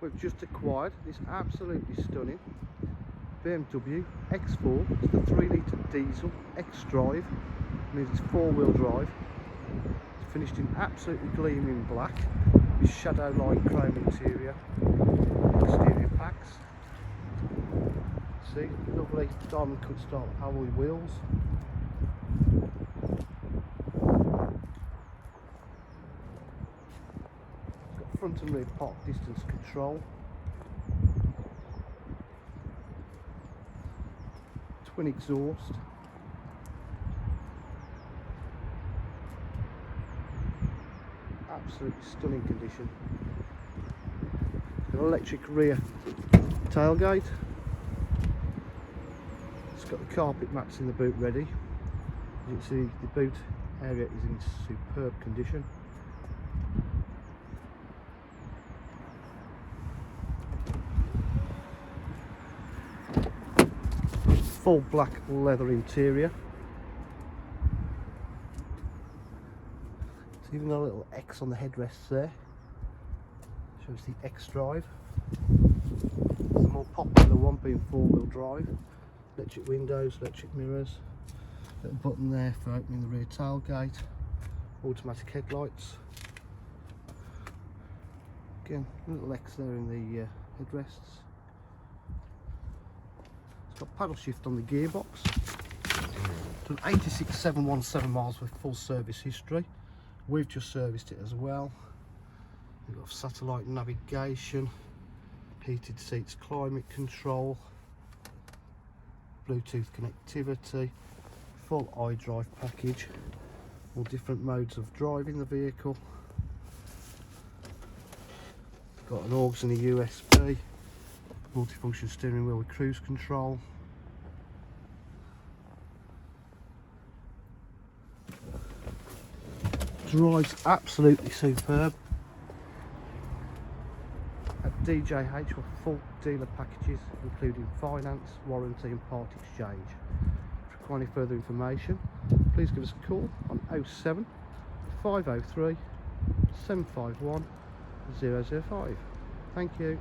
we've just acquired this absolutely stunning BMW X4. It's the 3-litre diesel xDrive, means it's 4-wheel drive. It's finished in absolutely gleaming black with shadow line chrome interior, exterior packs. See, lovely diamond cut style alloy wheels. It's got front and rear park distance control. Twin exhaust. Absolutely stunning condition. Got an electric rear tailgate. It's got the carpet mats in the boot ready. As you can see, the boot area is in superb condition. Full black leather interior. There's even a little X on the headrests there. Shows the xDrive. The more popular one being 4-wheel drive. Electric windows, electric mirrors. Little button there for opening the rear tailgate. Automatic headlights. Again, a little X there in the headrests. It's got paddle shift on the gearbox. Done 86,717 miles with full service history. We've just serviced it as well. We've got satellite navigation, heated seats, climate control, Bluetooth connectivity, full iDrive package, all different modes of driving the vehicle. Got an aux and a USB, multifunction steering wheel with cruise control. Drives absolutely superb. At DJH for full dealer packages including finance, warranty and part exchange. If you require any further information, please give us a call on 07 503 751 005. Thank you.